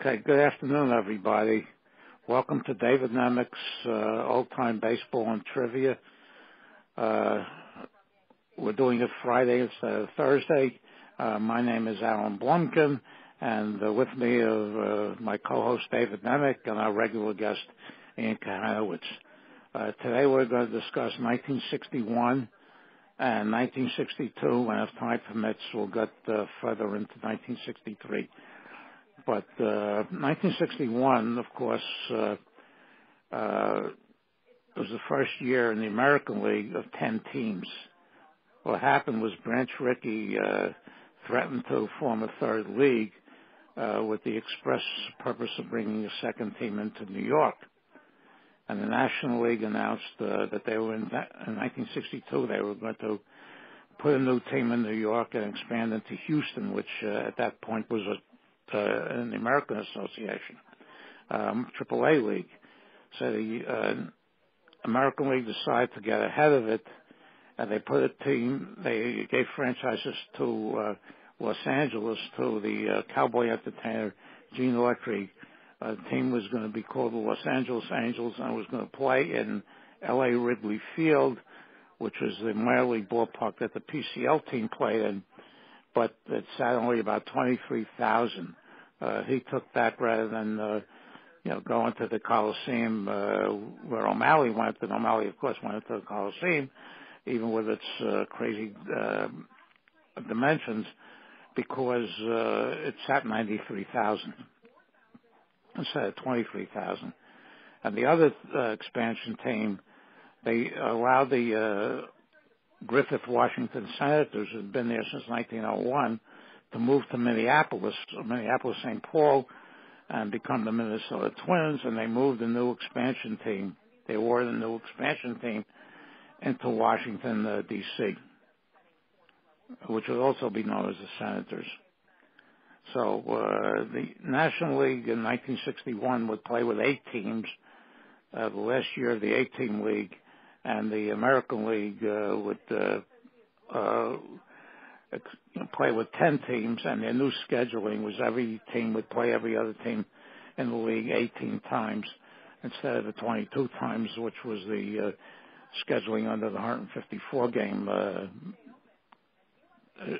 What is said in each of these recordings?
Okay, good afternoon, everybody. Welcome to David Nemec's old-time baseball and trivia. We're doing it Friday instead of Thursday. My name is Alan Blumkin, and with me are my co-host David Nemec and our regular guest Ian Kahanowitz. Today we're going to discuss 1961 and 1962, and if time permits, we'll get further into 1963. But 1961, of course, was the first year in the American League of 10 teams. What happened was Branch Rickey threatened to form a third league with the express purpose of bringing a second team into New York. And the National League announced that they were in 1962 they were going to put a new team in New York and expand into Houston, which at that point was in the American Association, AAA League. So the American League decided to get ahead of it, and they put a team, they gave franchises to Los Angeles, to the cowboy entertainer Gene Autry. The team was going to be called the Los Angeles Angels, and was going to play in L.A. Wrigley Field, which was the minor league ballpark that the PCL team played in, but it sat only about 23,000. He took that rather than, going to the Coliseum where O'Malley went. And O'Malley, of course, went to the Coliseum, even with its crazy dimensions, because it sat 93,000 instead of 23,000. And the other expansion team, they allowed the Griffith, Washington Senators, who had been there since 1901, to move to Minneapolis, St. Paul, and become the Minnesota Twins, and they moved the new expansion team. They wore the new expansion team into Washington, D.C., which would also be known as the Senators. So the National League in 1961 would play with 8 teams, the last year of the 8-team league, and the American League would play with 10 teams, and their new scheduling was every team would play every other team in the league 18 times instead of the 22 times, which was the scheduling under the 154-game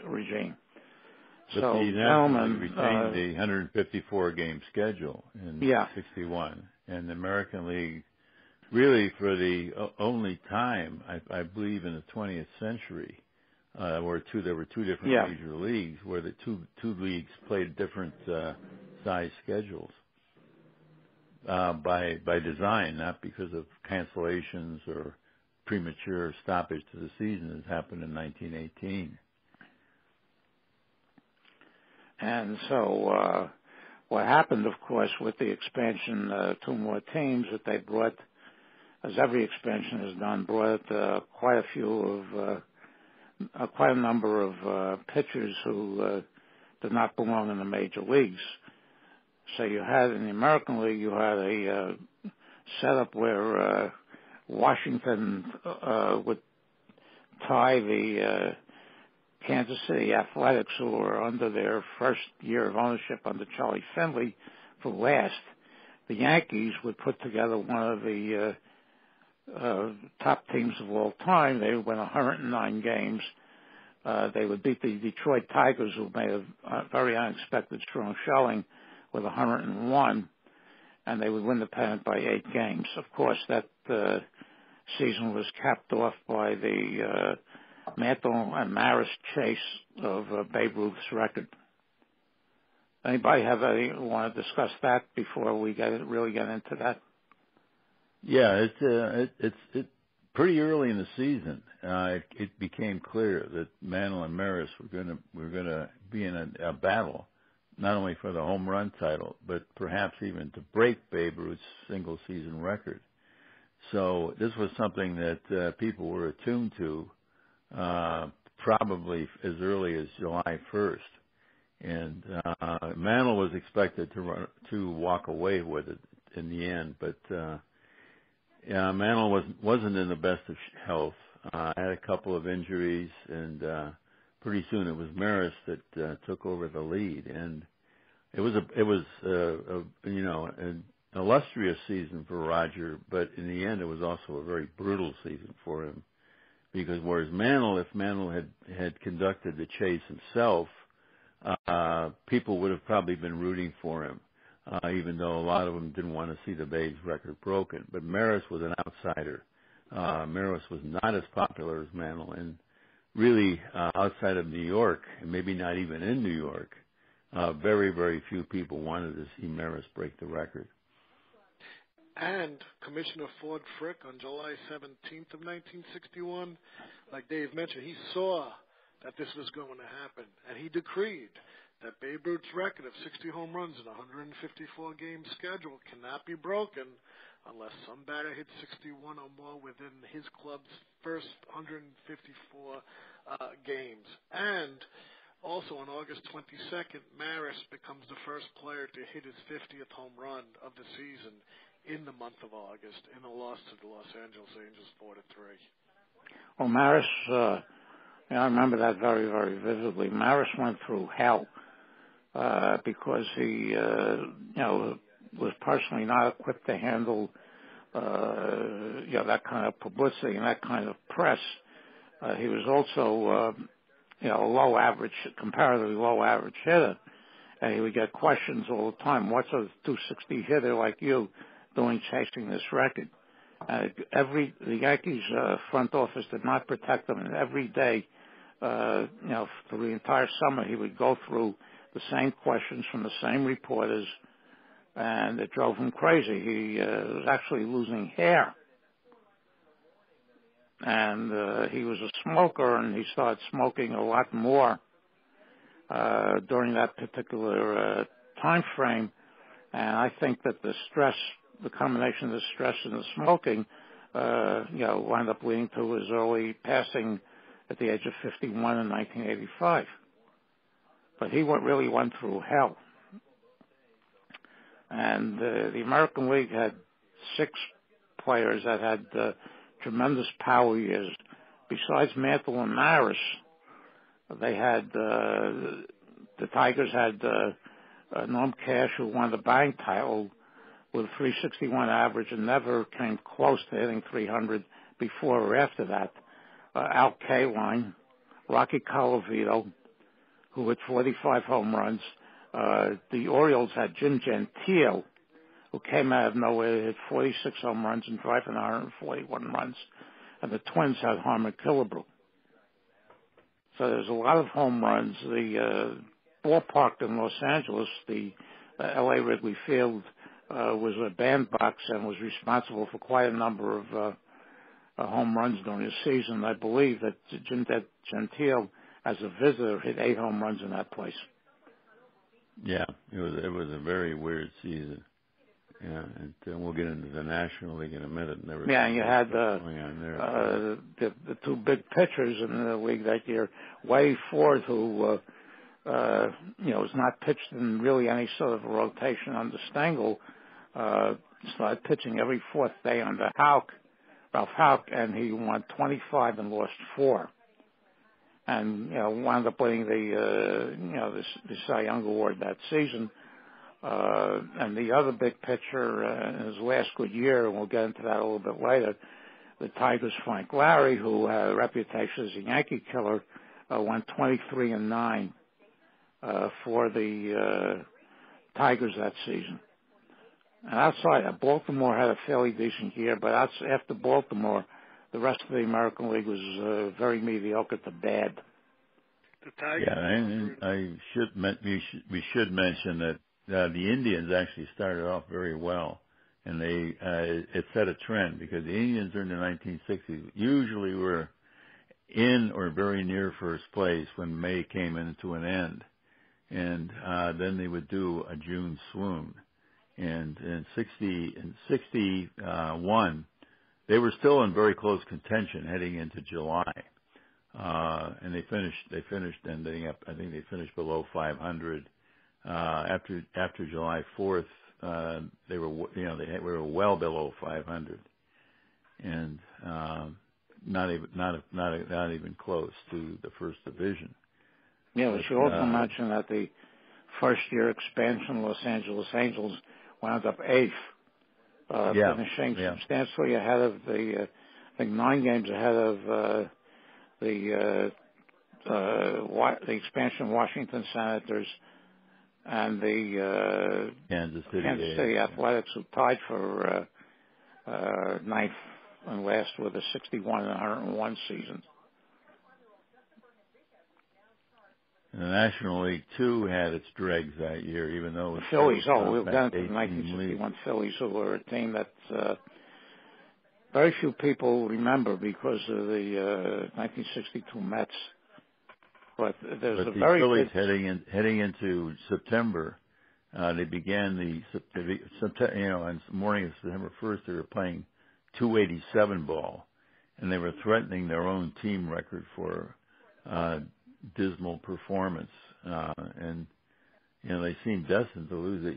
regime. But so, the National League retained the 154-game schedule in 61, and the American League, really for the only time, I believe, in the 20th century, there were two different major leagues where the two leagues played different size schedules by design, not because of cancellations or premature stoppage to the season as happened in 1918. And so what happened, of course, with the expansion, 2 more teams that they brought, as every expansion has done, brought quite a number of pitchers who did not belong in the major leagues. So you had, in the American League, you had a setup where Washington would tie the Kansas City Athletics, who were under their first year of ownership under Charlie Finley, for last. The Yankees would put together one of the top teams of all time. They would win 109 games. They would beat the Detroit Tigers, who made a very unexpected strong showing, with 101, and they would win the pennant by 8 games. Of course, that season was capped off by the Mantle and Maris chase of Babe Ruth's record. Anybody want to discuss that before we really get into that? Yeah, it's pretty early in the season. It became clear that Mantle and Maris were going to be in a battle, not only for the home run title, but perhaps even to break Babe Ruth's single season record. So this was something that people were attuned to probably as early as July 1st. And Mantle was expected to walk away with it in the end, but Mantle wasn't in the best of health. Had a couple of injuries, and pretty soon it was Maris that took over the lead. And an illustrious season for Roger, but in the end, it was also a very brutal season for him. Because whereas if Mantle had conducted the chase himself, people would have probably been rooting for him, even though a lot of them didn't want to see the Babe's record broken. But Maris was an outsider. Maris was not as popular as Mantle, and really outside of New York, and maybe not even in New York, very, very few people wanted to see Maris break the record. And Commissioner Ford Frick on July 17th of 1961, like Dave mentioned, he saw that this was going to happen, and he decreed that Babe Ruth's record of 60 home runs in a 154-game schedule cannot be broken unless some batter hits 61 or more within his club's first 154 games. And also on August 22nd, Maris becomes the first player to hit his 50th home run of the season in the month of August in a loss to the Los Angeles Angels 4-3. Well, Maris, I remember that very, very vividly. Maris went through hell because he, was personally not equipped to handle, that kind of publicity and that kind of press. He was also, a comparatively low average hitter. And he would get questions all the time. What's a 260 hitter like you doing chasing this record? The Yankees front office did not protect him, and every day, for the entire summer, he would go through the same questions from the same reporters, and it drove him crazy. He was actually losing hair, and he was a smoker, and he started smoking a lot more during that particular time frame. And I think that the combination of the stress and the smoking, wound up leading to his early passing at the age of 51 in 1985. But he really went through hell. And the American League had 6 players that had tremendous power years. Besides Mantle and Maris, they had the Tigers had Norm Cash, who won the batting title with a 361 average and never came close to hitting 300 before or after that. Al Kaline, Rocky Colavito, who hit 45 home runs. The Orioles had Jim Gentile, who came out of nowhere, hit 46 home runs and driving 141 runs. And the Twins had Harmon Killebrew. So there's a lot of home runs. The ballpark in Los Angeles, the L.A. Wrigley Field, was a bandbox and was responsible for quite a number of home runs during the season. I believe that Jim Gentile, as a visitor, hit 8 home runs in that place. Yeah, it was a very weird season. Yeah, and we'll get into the National League in a minute. And you had the 2 big pitchers in the league that year. Wade Ford, who was not pitched in really any sort of a rotation under Stengel, started pitching every 4th day under Ralph Houck, and he won 25 and lost 4. And, wound up winning the Cy Young Award that season. And the other big pitcher in his last good year, and we'll get into that a little bit later, the Tigers' Frank Larry, who had a reputation as a Yankee killer, won 23-9 for the Tigers that season. And outside, Baltimore had a fairly decent year, but after Baltimore, the rest of the American League was very mediocre to bad. The Tigers. Yeah, and we should mention that the Indians actually started off very well, and it set a trend because the Indians during the 1960s usually were in or very near first place when May came into an end, and then they would do a June swoon. And in 61, they were still in very close contention heading into July, and they finished ending up. I think they finished below 500. After July 4th, they were well below 500, and not even close to the first division. Yeah, we should also mention that the first-year expansion Los Angeles Angels wound up eighth, finishing substantially ahead of I think 9 games ahead of the expansion Washington Senators and the Kansas City Athletics, who tied for ninth and last with a 61 and 101 season. And the National League Two had its dregs that year, even though it was the Phillies. We've done it to the 1961 1961 Phillies, who were a team that very few people remember because of the 1962 Mets. But there's the very Phillies good... heading into September. They began on the morning of September 1st, they were playing 287 ball, and they were threatening their own team record for dismal performance. And they seemed destined to lose it.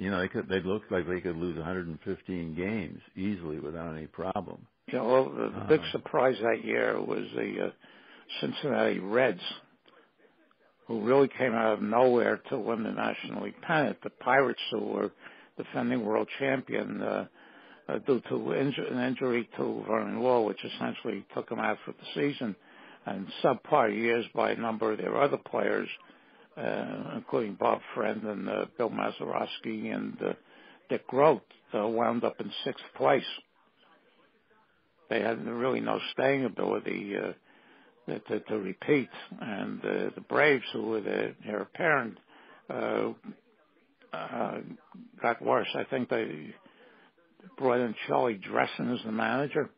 They looked like they could lose 115 games easily without any problem. The big surprise that year was the Cincinnati Reds, who really came out of nowhere to win the National League pennant. The Pirates, who were defending world champion, due to an injury to Vernon Law, which essentially took them out for the season, and subpar years by a number of their other players, including Bob Friend and Bill Mazeroski and Dick Grote, wound up in 6th place. They had really no staying ability to repeat, and the Braves, who were their apparent, got worse. I think they brought in Charlie Dressen as the manager,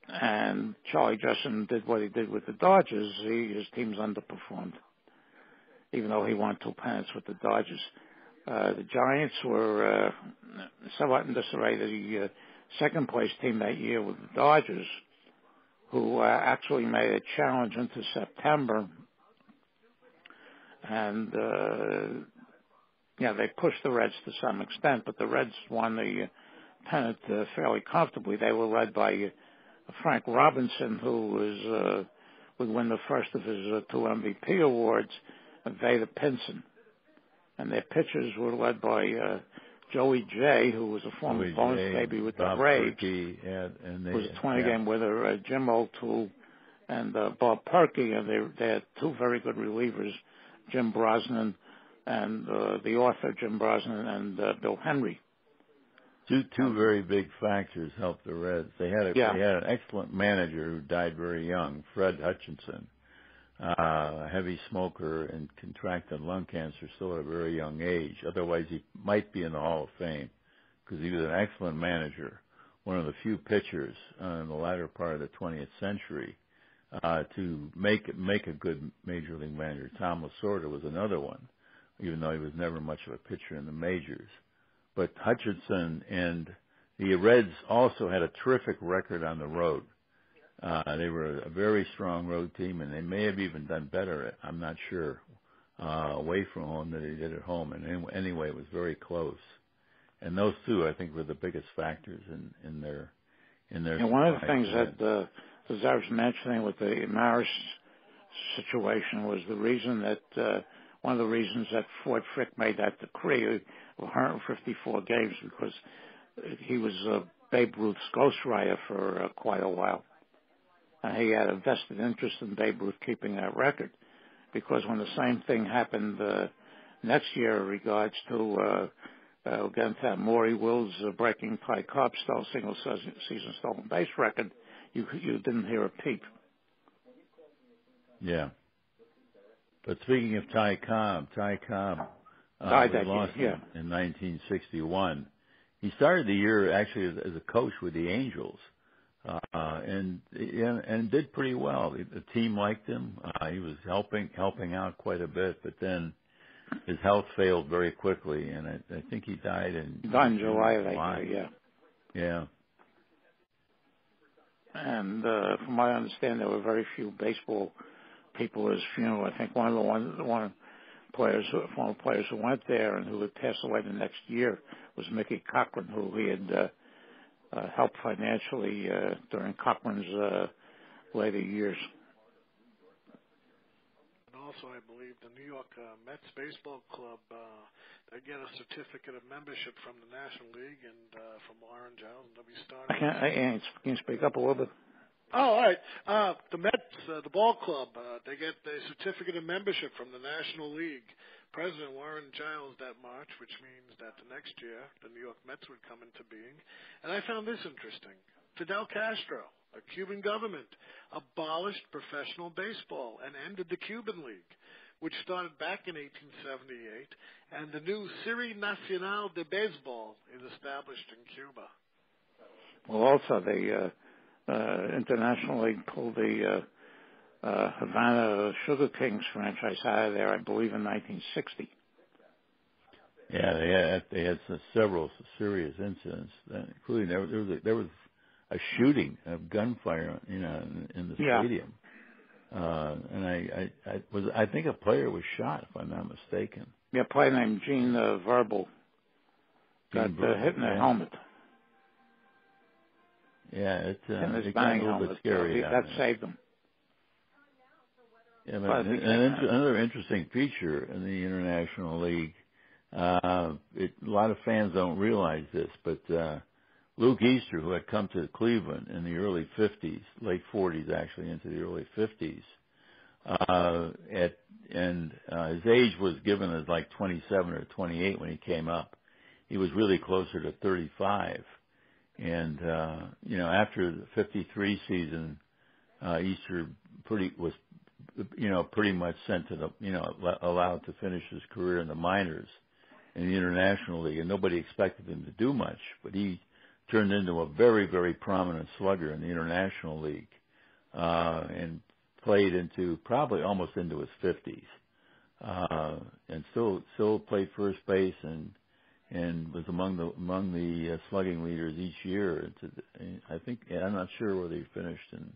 and Charlie Dressen did what he did with the Dodgers. His teams underperformed, even though he won 2 pennants with the Dodgers. The Giants were somewhat in disarray. The second place team that year with the Dodgers, who actually made a challenge into September, and they pushed the Reds to some extent, but the Reds won the pennant fairly comfortably. They were led by Frank Robinson, who would win the first of his 2 MVP awards, and Vada Pinson. And their pitchers were led by Joey J., who was a former bonus baby with the Braves, who was a 20-game winner, Jim O'Toole and Bob Perky, and they had 2 very good relievers, Jim Brosnan and the author Jim Brosnan and Bill Henry. Two very big factors helped the Reds. They had an excellent manager who died very young, Fred Hutchinson, a heavy smoker and contracted lung cancer still at a very young age. Otherwise, he might be in the Hall of Fame because he was an excellent manager, one of the few pitchers in the latter part of the 20th century to make a good major league manager. Tom Lasorda was another one, even though he was never much of a pitcher in the majors. But Hutchinson and the Reds also had a terrific record on the road. They were a very strong road team, and they may have even done better, I'm not sure, away from home than they did at home. And anyway, it was very close. And those 2, I think, were the biggest factors in their. And one of the things that deserves mentioning with the Maris situation was the reason that one of the reasons that Ford Frick made that decree of 154 games, because he was Babe Ruth's ghostwriter for quite a while. And he had a vested interest in Babe Ruth keeping that record, because when the same thing happened next year in regards to, again, that Maury Wills breaking Ty Cobb's single-season stolen base record, you didn't hear a peep. Yeah. But speaking of Ty Cobb lost him in 1961. He started the year actually as a coach with the Angels, and did pretty well. The team liked him. He was helping out quite a bit, but then his health failed very quickly, and I think he died in July of that year. Yeah. And from what I understand, there were very few baseball people at his funeral. I think one of the former players who went there and who would pass away the next year was Mickey Cochran, who he had helped financially during Cochran's later years. And also, I believe, the New York Mets Baseball Club, they get a certificate of membership from the National League and from Warren Giles, and they'll be starting. Can you speak up a little bit? Oh, all right. The Mets, the ball club, they get a certificate of membership from the National League. President Warren Giles that March, which means that the next year the New York Mets would come into being. And I found this interesting. Fidel Castro, a Cuban government, abolished professional baseball and ended the Cuban League, which started back in 1878, and the new Serie Nacional de Baseball is established in Cuba. Well, also the International League pulled the Havana Sugar Kings franchise out of there, I believe, in 1960. Yeah, they had several serious incidents, including there was a shooting of gunfire, in the stadium. And I think a player was shot, if I'm not mistaken. Yeah, a player named Gene Verbal got hit in the helmet. Yeah, it got a little bit scary. That saved him. Yeah, but another interesting feature in the International League, a lot of fans don't realize this, but Luke Easter, who had come to Cleveland in the early 50s, late 40s actually, into the early 50s, his age was given as like 27 or 28 when he came up. He was really closer to 35. And, after the 53 season, Easter was pretty much sent to allowed to finish his career in the minors in the International League, and nobody expected him to do much, but he turned into a very, very prominent slugger in the International League, and played into probably almost into his 50s, and still played first base and was among the slugging leaders each year. I think I'm not sure whether he finished in.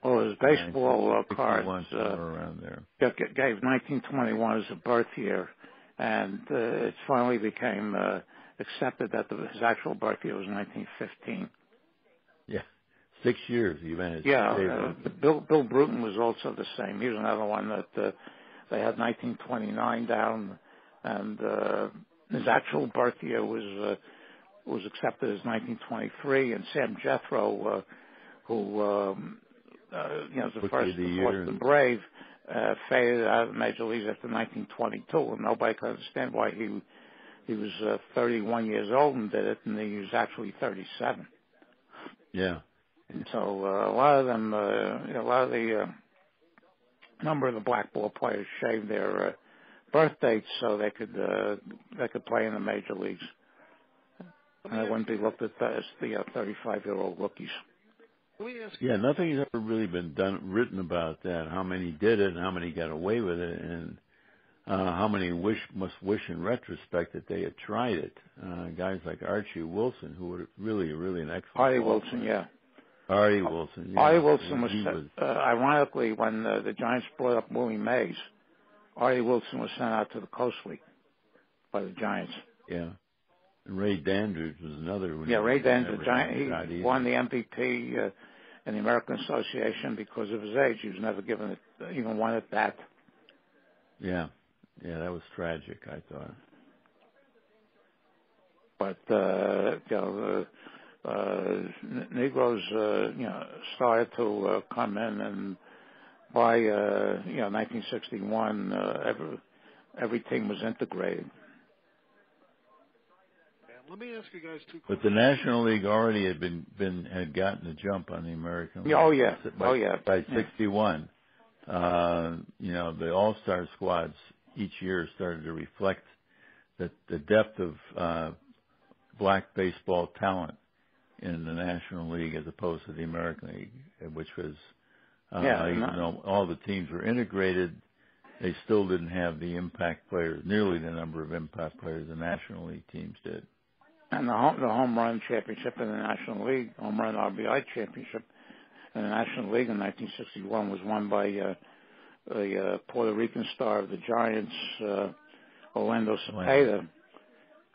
Well, his baseball cards around there. Gave 1921 as a birth year, and it finally became accepted that his actual birth year was 1915. Yeah, 6 years he managed. Yeah, Bill Bruton was also the same. He was another one that they had 1929 down, and his actual birth year was accepted as 1923. And Sam Jethro, who was the first to Boston Brave, faded out of the major leagues after 1922, and nobody could understand why he was 31 years old and did it, and he was actually 37. Yeah. And so a lot of them, a lot of the number of the black ball players shaved their birth dates so they could play in the major leagues, and they wouldn't be looked at as the 35-year-old rookies. Yeah, nothing has ever really been written about that. How many did it, and how many got away with it, and how many must wish in retrospect that they had tried it. Guys like Archie Wilson, who were really an excellent. Artie Wilson, yeah. Artie Wilson. Yeah. Artie Wilson was ironically, when the Giants brought up Willie Mays, Artie Wilson was sent out to the Coast League by the Giants. Yeah. And Ray Dandridge was another one. Yeah, Ray Dandridge. He won the MVP in the American Association because of his age. He was never given it, even one at that. Yeah. Yeah, that was tragic, I thought. But, Negroes, started to come in, and by, 1961, every team was integrated. Let me ask you guys two questions. But the National League already had gotten a jump on the American League. Oh yeah, By 61, the All-Star squads each year started to reflect the depth of black baseball talent in the National League as opposed to the American League, which was even though all the teams were integrated, they still didn't have the impact players, nearly the number of impact players the National League teams did. And the home run championship in the National League, home run RBI championship in the National League in 1961 was won by the Puerto Rican star of the Giants, Orlando Cepeda.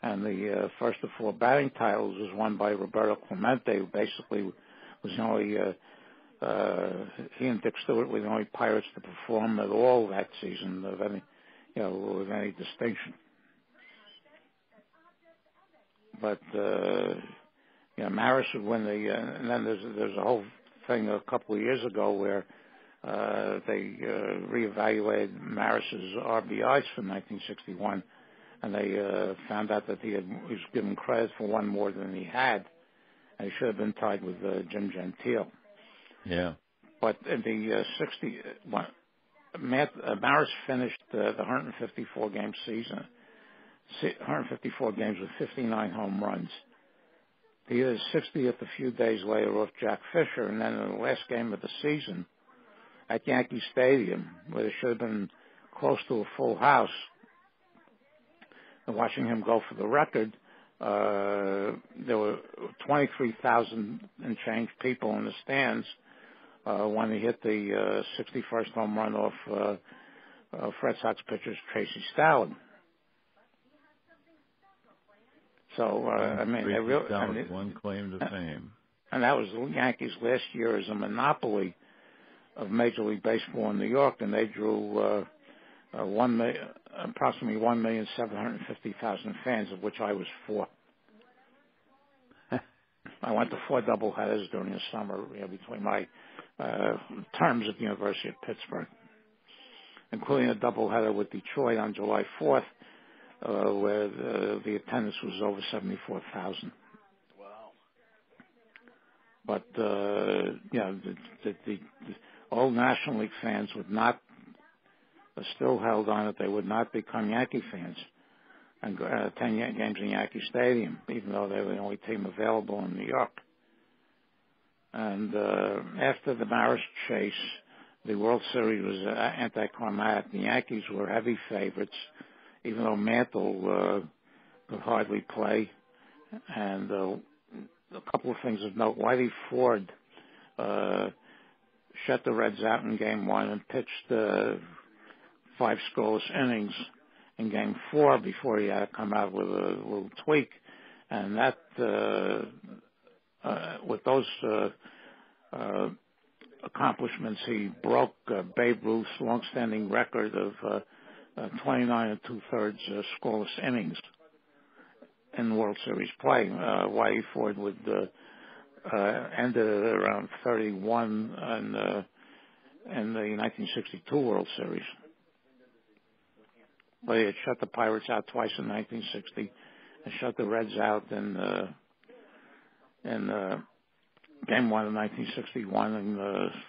And the first of four batting titles was won by Roberto Clemente, who basically was the only he and Dick Stewart were the only Pirates to perform at all that season of any, with any distinction. But Maris would win and then there's a whole thing a couple of years ago where they reevaluated Maris's RBIs from 1961, and they found out that he was given credit for one more than he had, and he should have been tied with Jim Gentile. Yeah. But in the Maris finished the 154 game season, 154 games with 59 home runs. He hit his 60th a few days later off Jack Fisher, and then in the last game of the season at Yankee Stadium, where there should have been close to a full house, and watching him go for the record, there were 23,000 and change people in the stands when he hit the 61st home run off Red Sox pitcher Tracy Stalin. So, they really... one claim to fame. And that was the Yankees' last year as a monopoly of Major League Baseball in New York, and they drew approximately 1,750,000 fans, of which I was 4. I went to 4 doubleheaders during the summer between my terms at the University of Pittsburgh, including a doubleheader with Detroit on July 4th, where the attendance was over 74,000. Wow. But, the old National League fans would not, still held on that they would not become Yankee fans and attend games in Yankee Stadium, even though they were the only team available in New York. And after the Maris chase, the World Series was anticlimactic. The Yankees were heavy favorites, even though Mantle could hardly play. And a couple of things of note. Whitey Ford shut the Reds out in Game 1 and pitched 5 scoreless innings in Game 4 before he had to come out with a little tweak. And that, with those accomplishments, he broke Babe Ruth's long-standing record of 29 2/3 scoreless innings in World Series play. Whitey Ford would ended at around 31 in the 1962 World Series. But he had shut the Pirates out twice in 1960 and shut the Reds out in Game 1 of 1961 and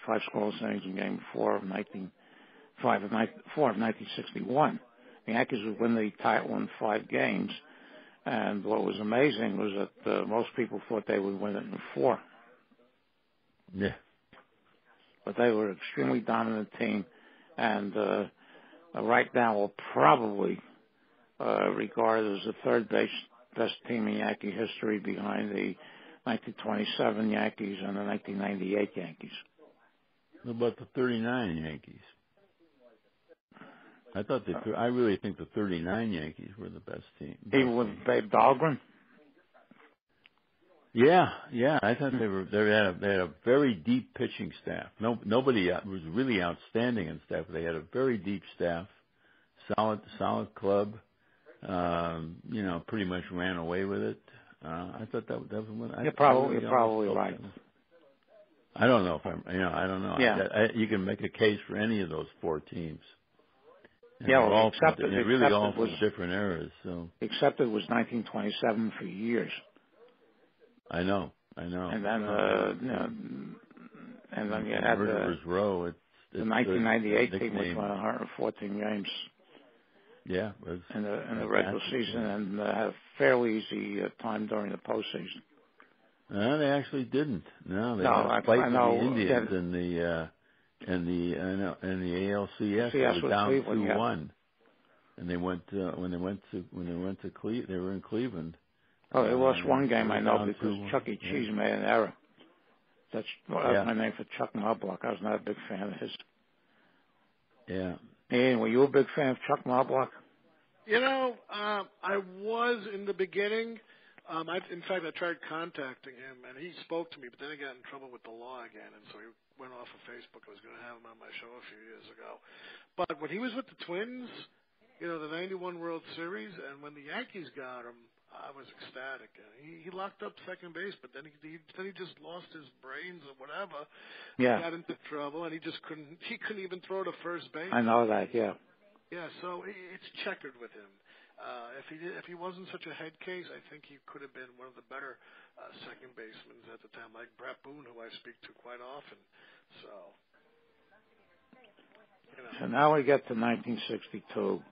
5 scoreless innings in Game 4 of 1961. The Yankees would win the title in 5 games, and what was amazing was that most people thought they would win it in 4. Yeah. But they were an extremely dominant team, and right now will probably regarded as the third best team in Yankee history behind the 1927 Yankees and the 1998 Yankees. What about the 39 Yankees? I really think the 39 Yankees were the best team. Even with Babe Dahlgren? Yeah. I thought they had a very deep pitching staff. Nobody was really outstanding in staff. They had a very deep staff, solid club. Pretty much ran away with it. I thought that was one. You're probably right. I don't know if I don't know. Yeah. You can make a case for any of those 4 teams. They all from different eras. So except it was 1927 for years. I know. And then you had Murderers Row. The 1998 team which won 114 games. Yeah, in the regular season and had a fairly easy time during the postseason. No, they actually didn't. No, they had a fight with the Indians in the ALCS. They were down 2-1, and they went when they went to Cleveland. They were in Cleveland. Oh, they lost one game, I know, because Chuck E. Cheese made an error. That's my name for Chuck Knobloch. I was not a big fan of his. Yeah. Ian, were you a big fan of Chuck Knobloch? I was in the beginning, In fact, I tried contacting him, and he spoke to me, but then he got in trouble with the law again, and so he went off of Facebook. I was going to have him on my show a few years ago. But when he was with the Twins, the 91 World Series, and when the Yankees got him, I was ecstatic. He locked up second base, but then he just lost his brains or whatever. Yeah. He got into trouble, and he couldn't even throw to first base. I know that, yeah. Yeah, so it's checkered with him. If he wasn't such a head case, I think he could have been one of the better second basemen at the time, like Brett Boone, who I speak to quite often. So, So now we get to 1962.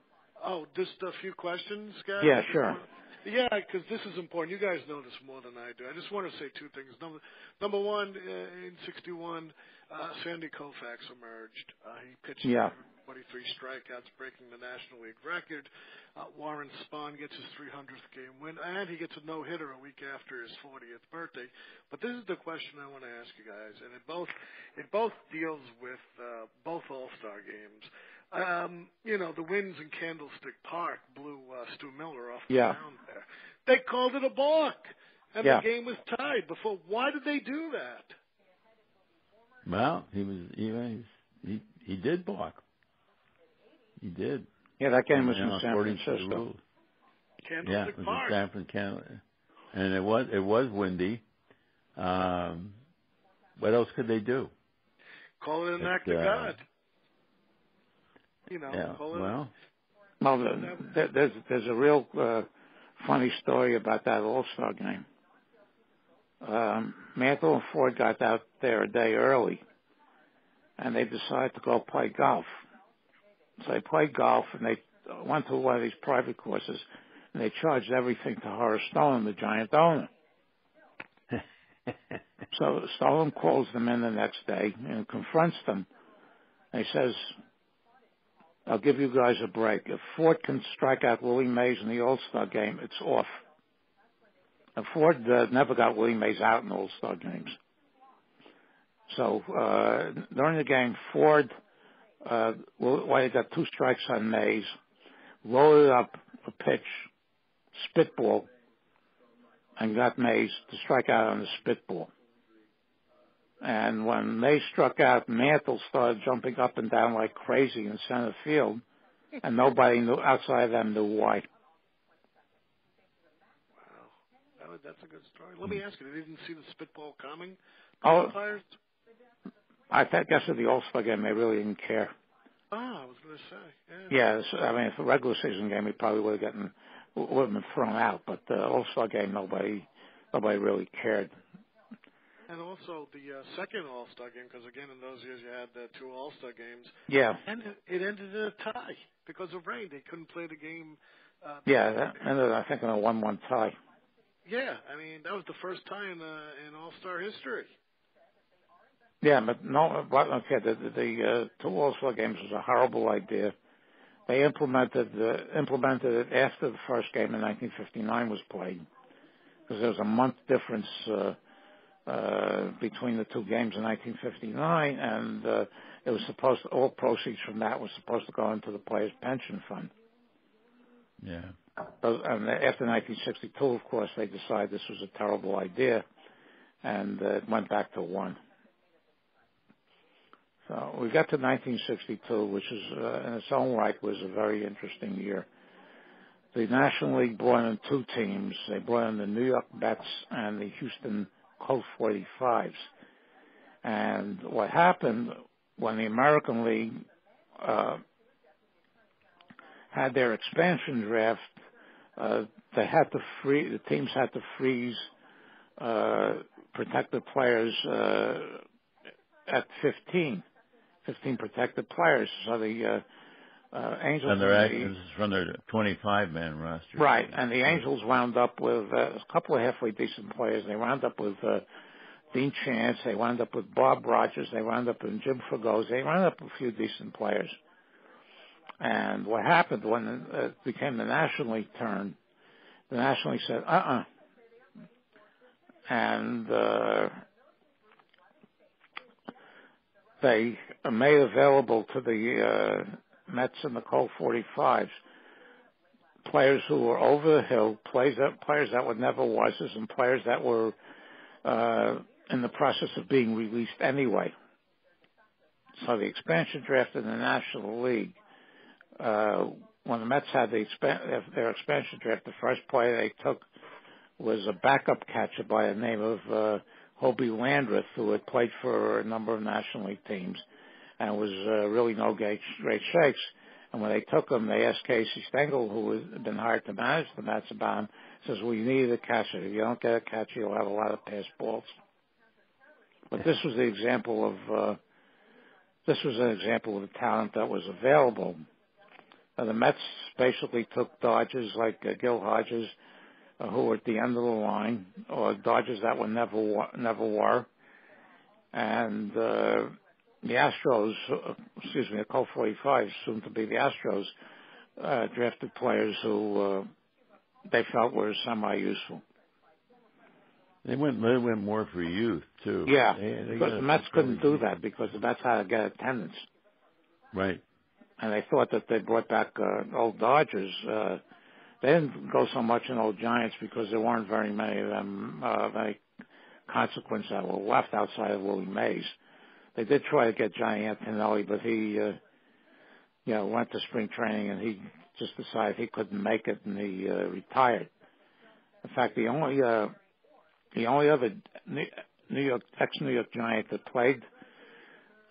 Oh, just a few questions, guys? Yeah, sure. Yeah, because this is important. You guys know this more than I do. I just want to say two things. Number one, in 61, Sandy Koufax emerged. He pitched 23 strikeouts, breaking the National League record. Warren Spahn gets his 300th game win, and he gets a no-hitter a week after his 40th birthday. But this is the question I want to ask you guys, and it both deals with both All-Star games. The winds in Candlestick Park blew Stu Miller off the mound there. They called it a balk, and the game was tied before. Why did they do that? Well, he did balk. He did. Yeah, that game was in San Francisco. Candlestick Park. San Francisco, and it was windy. What else could they do? Call it an act of God. There's a real funny story about that All-Star game. Mantle and Ford got out there a day early, and they decided to go play golf. So they played golf, and they went to one of these private courses, and they charged everything to Horace Stone, the giant owner. So Stone calls them in the next day and confronts them. And he says, I'll give you guys a break. If Ford can strike out Willie Mays in the All-Star game, it's off. And Ford never got Willie Mays out in All-Star games. So during the game, Ford, he got 2 strikes on Mays, loaded up a pitch, spitball, and got Mays to strike out on the spitball. And when Mays struck out, Mantle started jumping up and down like crazy in center field, and nobody outside of them knew why. Wow, that's a good story. Let me ask you, they didn't see the spitball coming? I guess at the All-Star game, they really didn't care. I was going to say, yeah. If a regular season game, he probably would have been thrown out, but the All-Star game, nobody really cared. And also the second All-Star game, because again in those years you had 2 All-Star games. Yeah. And it ended in a tie because of rain. They couldn't play the game. That ended, I think, in a 1-1 tie. Yeah, that was the first tie in All-Star history. Yeah, but the 2 All-Star games was a horrible idea. They implemented it after the first game in 1959 was played, because there was a month difference between the 2 games in 1959, and it was all proceeds from that was supposed to go into the Players' Pension Fund. Yeah. And after 1962, of course, they decided this was a terrible idea, and it went back to 1. So we got to 1962, which is, in its own right, was a very interesting year. The National League brought in 2 teams. They brought in the New York Mets and the Houston Colt 45s. And what happened when the American League had their expansion draft, the teams had to freeze protected players at 15 protected players. So the Angels and this is from their 25-man roster. Right, and the Angels wound up with a couple of halfway decent players. They wound up with Dean Chance. They wound up with Bob Rogers. They wound up with Jim Fregosi. They wound up with a few decent players. And what happened when it became the National League turn, the National League said, and they made available to the Mets and the Colt 45s players who were over the hill, players that were never washes, and players that were in the process of being released anyway. So the expansion draft in the National League, when the Mets had their expansion draft, the first player they took was a backup catcher by the name of Hobie Landreth, who had played for a number of National League teams and was really no great shakes. And when they took him, they asked Casey Stengel, who had been hired to manage the Mets, about him. Says, "Well, you need a catcher. If you don't get a catcher, you'll have a lot of pass balls." But this was an example of the talent that was available. The Mets basically took dodgers like Gil Hodges, who were at the end of the line, or dodgers that were never were, and the Astros, the Colt 45, soon to be the Astros, drafted players who they felt were semi-useful. They went more for youth too. Yeah, they because the Mets couldn't do that because the Mets had to get attendance. Right. And they thought that they brought back old Dodgers. They didn't go so much in old Giants because there weren't very many of them of any consequence that were left outside of Willie Mays. They did try to get Johnny Antonelli, but he, went to spring training and he just decided he couldn't make it and he retired. In fact, the only other ex-New York Giant that played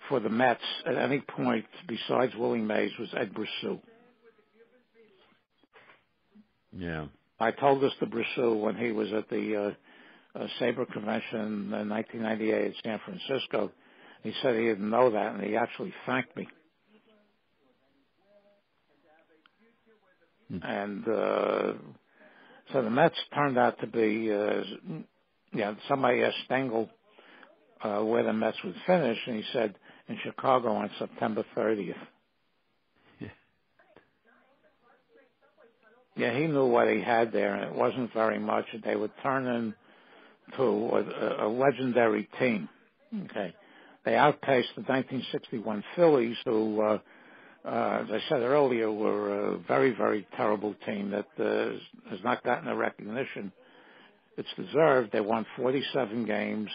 for the Mets at any point besides Willie Mays was Ed Brosseau. Yeah. I told this to Brosseau when he was at the Sabre Convention in 1998 in San Francisco. He said he didn't know that, and he actually thanked me. And so the Mets turned out to be, somebody asked Stengel where the Mets would finish, and he said in Chicago on September 30th. Yeah, he knew what he had there, and it wasn't very much. They would turn into a legendary team. Okay. They outpaced the 1961 Phillies, who, as I said earlier, were a very, very terrible team that has not gotten the recognition it's deserved. They won 47 games,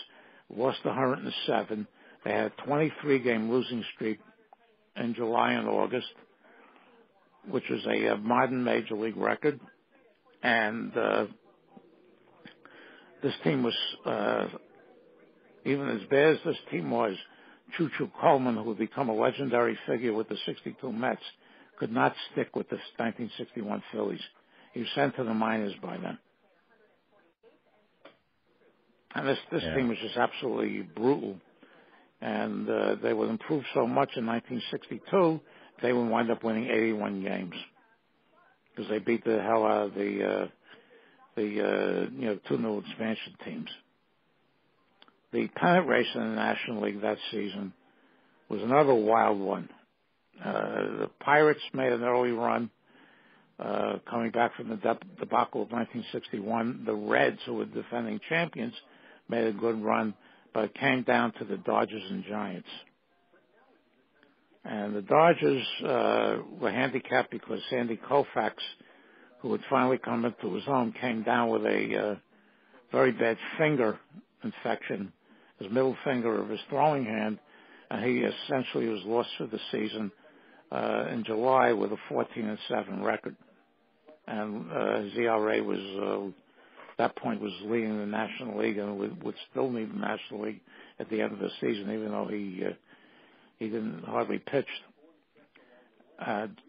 lost 107. They had a 23-game losing streak in July and August, which was a modern major league record. And this team was, even as bad as this team was, Choo Choo Coleman, who would become a legendary figure with the 62 Mets, could not stick with the 1961 Phillies. He was sent to the minors by then. And this team was just absolutely brutal. And they would improve so much in 1962, they would wind up winning 81 games because they beat the hell out of the two new expansion teams. The pennant race in the National League that season was another wild one. The Pirates made an early run, coming back from the debacle of 1961. The Reds, who were defending champions, made a good run, but it came down to the Dodgers and Giants. And the Dodgers were handicapped because Sandy Koufax, who had finally come into his own, came down with a very bad finger infection, his middle finger of his throwing hand, and he essentially was lost for the season in July with a 14-7 record. And his ERA was, at that point, was leading the National League and would still lead the National League at the end of the season, even though he didn't hardly pitch.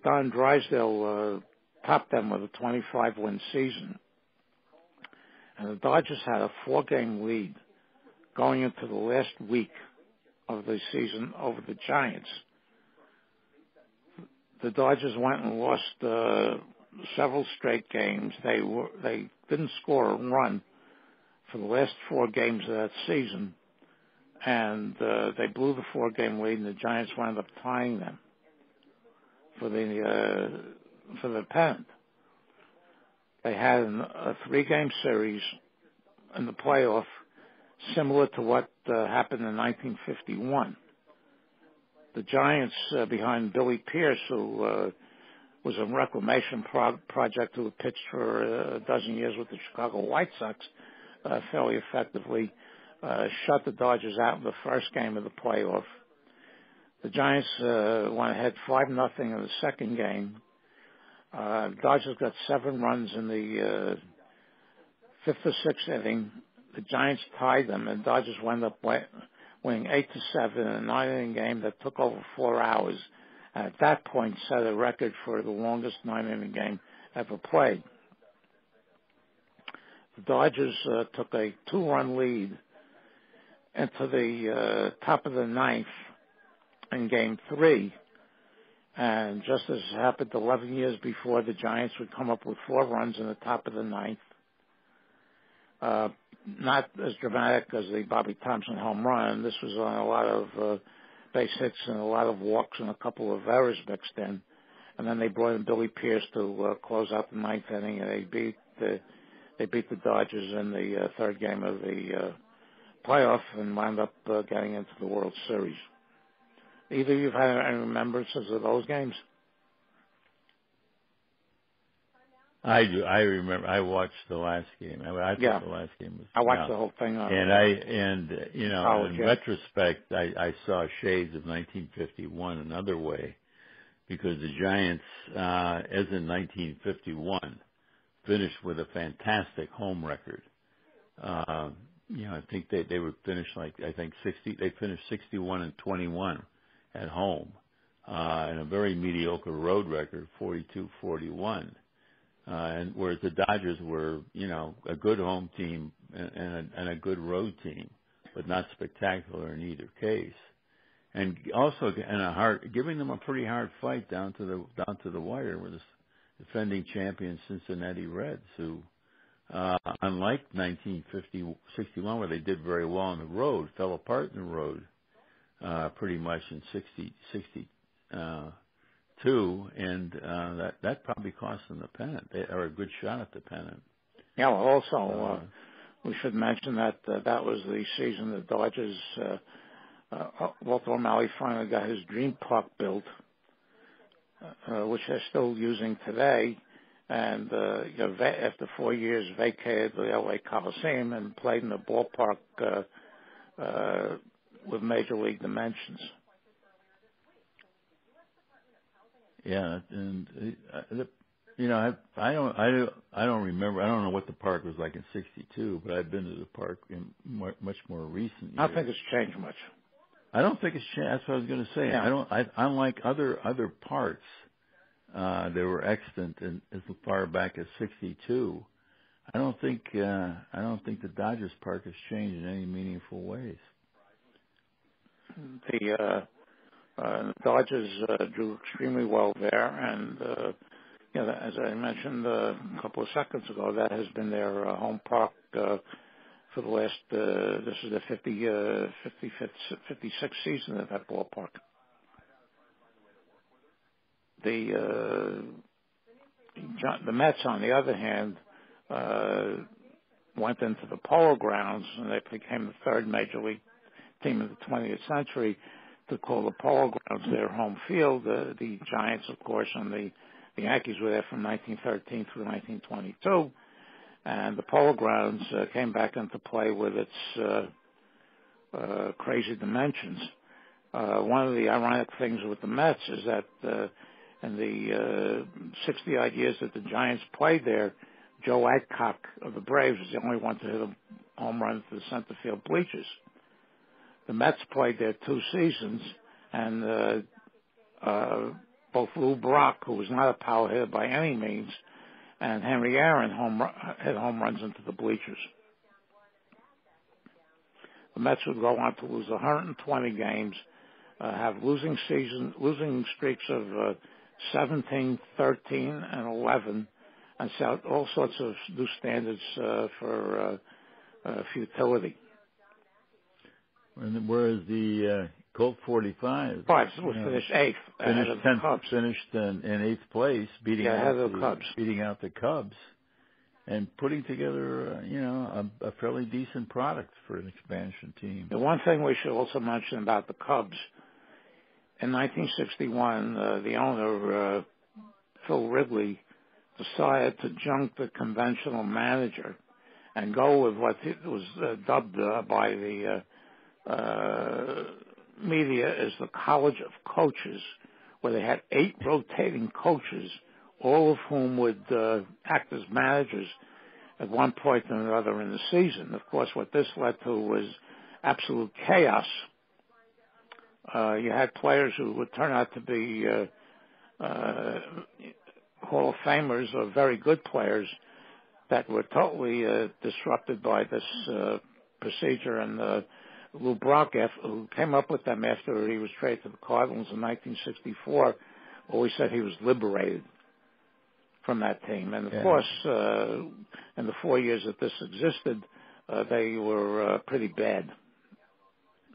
Don Drysdale topped them with a 25-win season. And the Dodgers had a 4-game lead going into the last week of the season over the Giants. The Dodgers went and lost several straight games. They didn't score a run for the last 4 games of that season. And they blew the 4-game lead, and the Giants wound up tying them for the pennant. They had a 3-game series in the playoff, similar to what happened in 1951. The Giants, behind Billy Pierce, who was a reclamation project who had pitched for a dozen years with the Chicago White Sox fairly effectively, shut the Dodgers out in the first game of the playoff. The Giants went ahead 5-0 in the second game. Dodgers got 7 runs in the 5th or 6th inning. The Giants tied them, and Dodgers wound up winning 8-7 in a 9-inning game that took over 4 hours. And at that point, set a record for the longest 9-inning game ever played. The Dodgers took a 2-run lead into the top of the 9th in Game 3. And just as happened 11 years before, the Giants would come up with 4 runs in the top of the 9th. Not as dramatic as the Bobby Thompson home run. This was on a lot of base hits and a lot of walks and a couple of errors mixed in. And then they brought in Billy Pierce to close out the 9th inning, and they beat the Dodgers in the 3rd game of the playoff and wound up getting into the World Series. Either of you have had any remembrances of those games? I do. I remember. I watched the last game. I thought the last game was. I watched the whole thing. In retrospect, I saw shades of 1951 another way, because the Giants, as in 1951, finished with a fantastic home record. I think they would finish 60. They finished 61-21 at home, and a very mediocre road record, 42-41. And whereas the Dodgers were, a good home team and a good road team, but not spectacular in either case. And also giving them a pretty hard fight down to the wire were the defending champions Cincinnati Reds, who, unlike 1961, where they did very well on the road, fell apart in the road pretty much in 62, and that probably cost them the pennant. They are a good shot at the pennant. Yeah, well, also we should mention that that was the season the Dodgers, Walter O'Malley finally got his dream park built, which they're still using today, and after 4 years vacated the LA Coliseum and played in the ballpark with major league dimensions. Yeah, and I don't remember. I don't know what the park was like in '62, but I've been to the park in much more recent years. I don't think it's changed much. I don't think it's changed. That's what I was going to say. Yeah. Unlike other parks, they were extant as far back as '62. I don't think the Dodgers Park has changed in any meaningful ways. The Dodgers drew extremely well there, and as I mentioned a couple of seconds ago, that has been their home park for the last. This is the 56th season at that ballpark. The Mets, on the other hand, went into the Polo Grounds, and they became the 3rd major league team of the 20th century to call the Polo Grounds their home field. The Giants, of course, and the Yankees were there from 1913 through 1922, and the Polo Grounds came back into play with its crazy dimensions. One of the ironic things with the Mets is that in the 60-odd years that the Giants played there, Joe Adcock of the Braves was the only one to hit a home run to the center field bleachers. The Mets played there 2 seasons, and both Lou Brock, who was not a power hitter by any means, and Henry Aaron hit home runs into the bleachers. The Mets would go on to lose 120 games, have losing streaks of 17, 13, and 11, and set all sorts of new standards for futility. Whereas the Colt 45 finished 8th. Finished in 8th place, beating out the Cubs, and putting together a fairly decent product for an expansion team. The one thing we should also mention about the Cubs, in 1961, the owner Phil Wrigley decided to junk the conventional manager and go with what it was dubbed by the media as the College of Coaches, where they had 8 rotating coaches, all of whom would act as managers at one point or another in the season. Of course, what this led to was absolute chaos. You had players who would turn out to be Hall of Famers or very good players that were totally disrupted by this procedure. And Lou Brock, who came up with them after he was traded to the Cardinals in 1964, always said he was liberated from that team. And, of course, in the 4 years that this existed, they were pretty bad.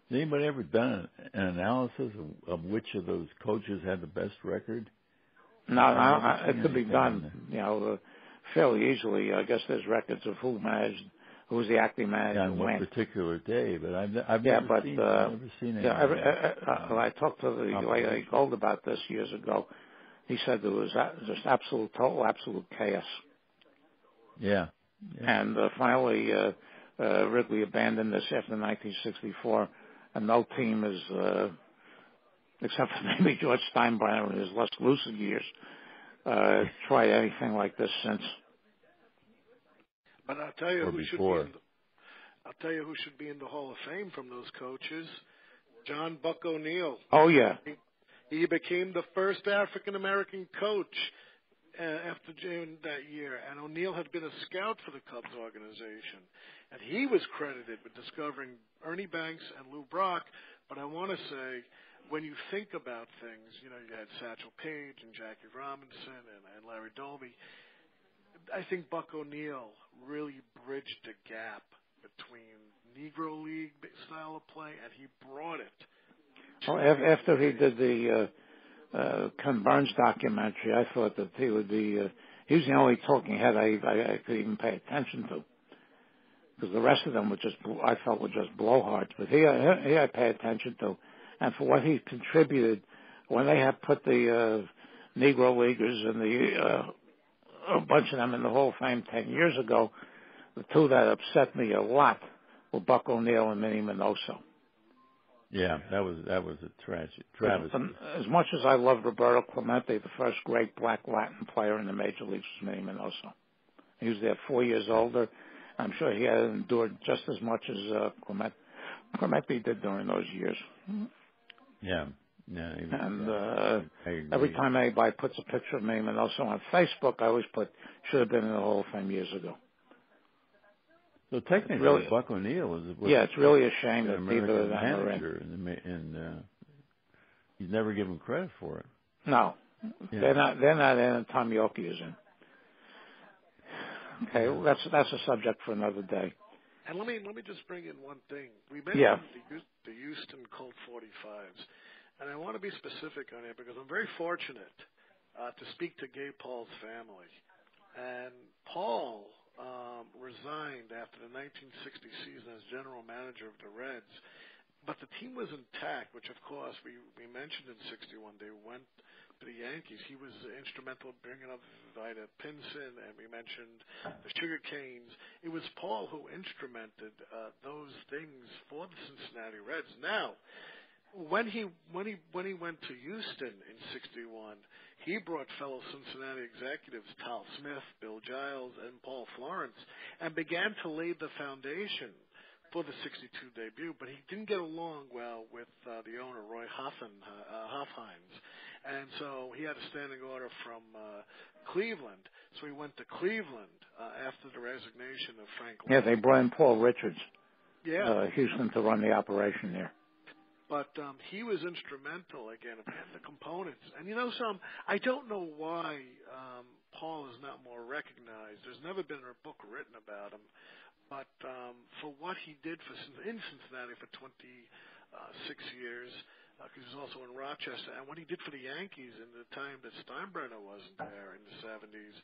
Has anybody ever done an analysis of which of those coaches had the best record? No, it could be done, fairly easily. I guess there's records of who was the acting manager on what when. particular day, but I've never seen it. When I talked to the lady Gold about this years ago, he said there was just total chaos. Yeah. And finally, Wrigley abandoned this after 1964, and no team is, except for maybe George Steinbrenner in his less lucid years, tried anything like this since. But I'll tell you who should be in the Hall of Fame from those coaches. John Buck O'Neill. Oh yeah. He became the first African American coach after June that year, and O'Neill had been a scout for the Cubs organization, and he was credited with discovering Ernie Banks and Lou Brock. But I want to say, when you think about things, you had Satchel Paige and Jackie Robinson and Larry Dolby. I think Buck O'Neill really bridged the gap between Negro League style of play, and he brought it. Well, after he did the Ken Burns documentary, I thought that he would be. He was the only talking head I could even pay attention to, because the rest of them were I felt were just blowhards. But he I pay attention to, and for what he contributed when they had put the Negro Leaguers and a bunch of them in the Hall of Fame 10 years ago, the two that upset me a lot were Buck O'Neill and Minnie Minoso. Yeah, that was a travesty. As much as I love Roberto Clemente, the first great black Latin player in the major leagues was Minnie Minoso. He was there 4 years older. I'm sure he had endured just as much as Clemente did during those years. Yeah. And every time anybody puts a picture of Minnie Minoso on Facebook, I always put should have been in the Hall of Fame years ago. So technically, Buck O'Neill was it's really a shame that neither of them are in. And he's never given credit for it. No, they're not in, and Tom Yoki is in. Okay, well, that's a subject for another day. And let me just bring in one thing. We mentioned the Houston Colt 45s, and I want to be specific on it because I'm very fortunate to speak to Gay Paul's family. And Paul resigned after the 1960 season as general manager of the Reds, but the team was intact, which of course we mentioned in '61. They went to the Yankees. He was instrumental in bringing up Vida Pinson, and we mentioned the Sugar Canes. It was Paul who instrumented those things for the Cincinnati Reds. Now, when he went to Houston in '61, he brought fellow Cincinnati executives Tal Smith, Bill Giles, and Paul Florence, and began to lay the foundation for the '62 debut. But he didn't get along well with the owner, Roy Hofheinz, and so he had a standing order from Cleveland. So he went to Cleveland after the resignation of Frank. Yeah, they brought in Paul Richards. Yeah, Houston to run the operation there. But he was instrumental, again, in the components. And I don't know why Paul is not more recognized. There's never been a book written about him. But for what he did in Cincinnati for 26 years, because he was also in Rochester, and what he did for the Yankees in the time that Steinbrenner wasn't there in the 70s,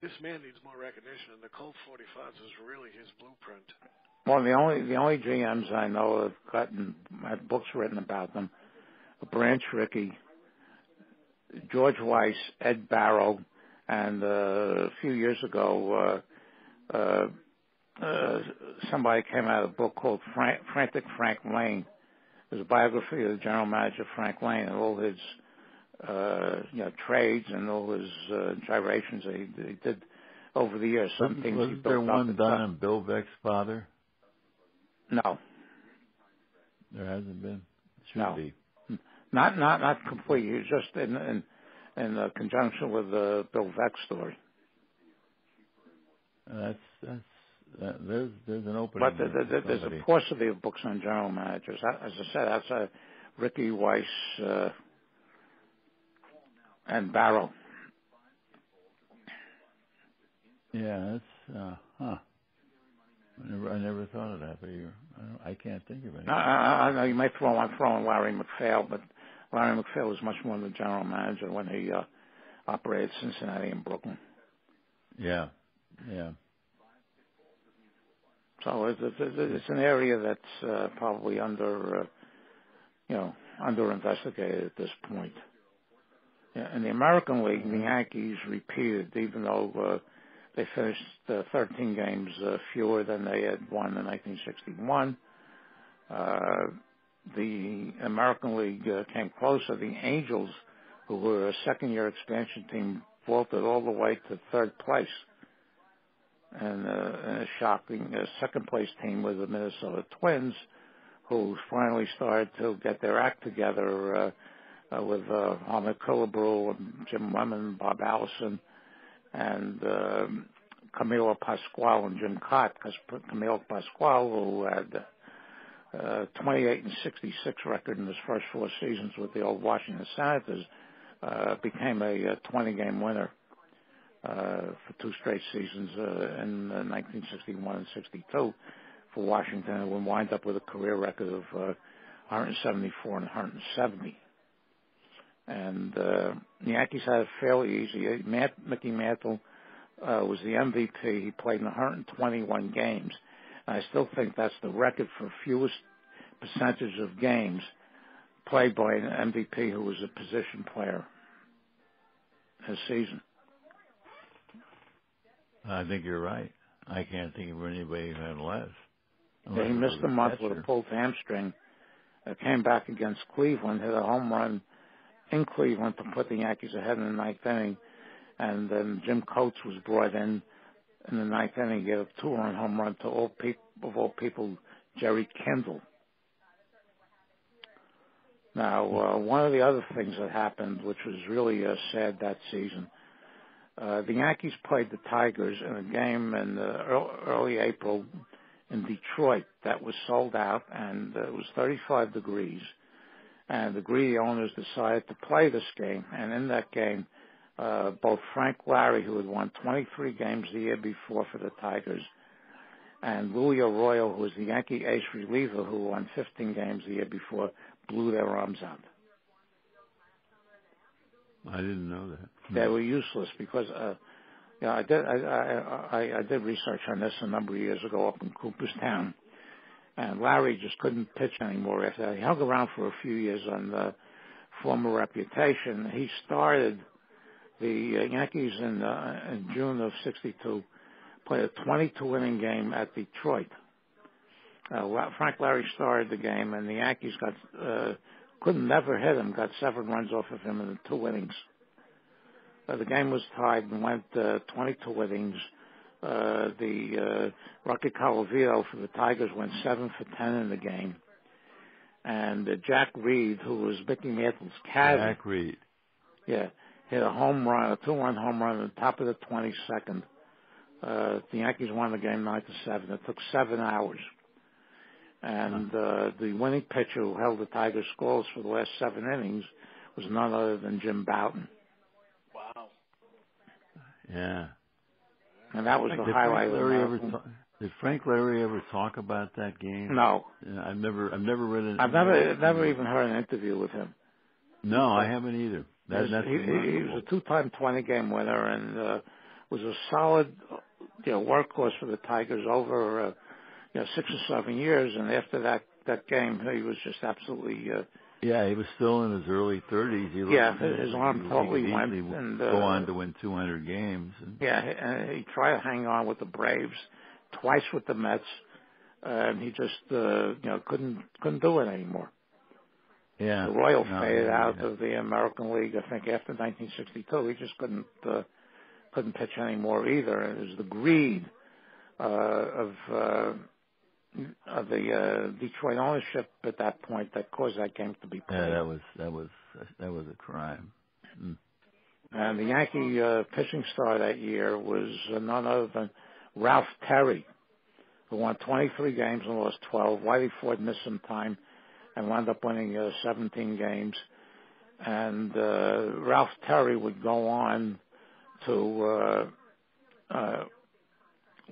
this man needs more recognition. And the Colt 45s is really his blueprint. Well, the only GMs I know have had books written about them, Branch Rickey, George Weiss, Ed Barrow, and a few years ago, somebody came out with a book called Frantic Frank Lane. It was a biography of the general manager Frank Lane and all his, trades and all his gyrations that he did over the years. Some things he Wasn't there one done on Bill Veck's father? No. There hasn't been? No. Be. Not complete. It was just in conjunction with the Bill Veck story. There's an opening. But there's a paucity of books on general managers. As I said, outside Ricky Weiss and Barrow. Yeah, that's I never thought of that, but I can't think of it. I know you may throw in Larry McPhail, but Larry McPhail was much more than the general manager when he operated Cincinnati and Brooklyn. Yeah. So it's an area that's probably under investigated at this point. Yeah, in the American League, the Yankees repeated, even though they finished 13 games fewer than they had won in 1961. The American League came closer. The Angels, who were a second-year expansion team, vaulted all the way to third place. And a shocking second-place team was the Minnesota Twins, who finally started to get their act together with Ahmed Killebrew and Jim Lemon, Bob Allison, and Camilo Pascual and Jim Cott, because Camilo Pascual, who had 28 and 66 record in his first 4 seasons with the old Washington Senators, became a 20-game winner for 2 straight seasons in 1961 and 62 for Washington, and would wind up with a career record of 174 and 170. And the Yankees had it fairly easy. Mickey Mantle was the MVP. He played in 121 games. And I still think that's the record for fewest percentage of games played by an MVP who was a position player this season. I think you're right. I can't think of anybody who had less. Yeah, he missed a month with a pulled hamstring. Came back against Cleveland, hit a home run in Cleveland to put the Yankees ahead in the 9th inning. And then Jim Coates was brought in the 9th inning, gave a 2-run home run to all people, Jerry Kendall. Now, one of the other things that happened, which was really sad that season, the Yankees played the Tigers in a game in early April in Detroit that was sold out, and it was 35 degrees. And the greedy owners decided to play this game. And in that game, both Frank Larry, who had won 23 games the year before for the Tigers, and Louis Arroyo, who was the Yankee ace reliever who won 15 games the year before, blew their arms out. I didn't know that. They were useless because, I did research on this a number of years ago up in Cooperstown, and Larry just couldn't pitch anymore after that. He hung around for a few years on the former reputation. He started the Yankees in June of '62, played a 22-inning game at Detroit. Frank Larry started the game, and the Yankees never hit him, got 7 runs off of him in the 2 innings. The game was tied and went 22 innings. Rocky Colavito for the Tigers went 7 for 10 in the game. And Jack Reed, who was Mickey Mantle's caddy. Jack Reed. Yeah, hit a home run, a 2-run home run at the top of the 22nd. The Yankees won the game 9-7. It took 7 hours. And the winning pitcher who held the Tigers' scoreless for the last 7 innings was none other than Jim Bouton. Wow. Yeah. And that was the highlight of the Did Frank Larry ever talk about that game? No. I've never read it. I've never even heard an interview with him. No, I haven't either. He was a 2-time 20-game winner and was a solid, workhorse for the Tigers over 6 or 7 years. And after that game, he was just absolutely Yeah, he was still in his early 30s. His arm totally went. And go on to win 200 games. And he tried to hang on with the Braves, twice with the Mets, and he just couldn't do it anymore. Yeah, the Royal faded out of the American League. I think after 1962, he just couldn't pitch anymore either. And it was the greed of the Detroit ownership at that point that caused that game to be played. Yeah, that was a crime. Mm. And the Yankee pitching star that year was none other than Ralph Terry, who won 23 games and lost 12. Whitey Ford missed some time and wound up winning 17 games. And Ralph Terry would go on to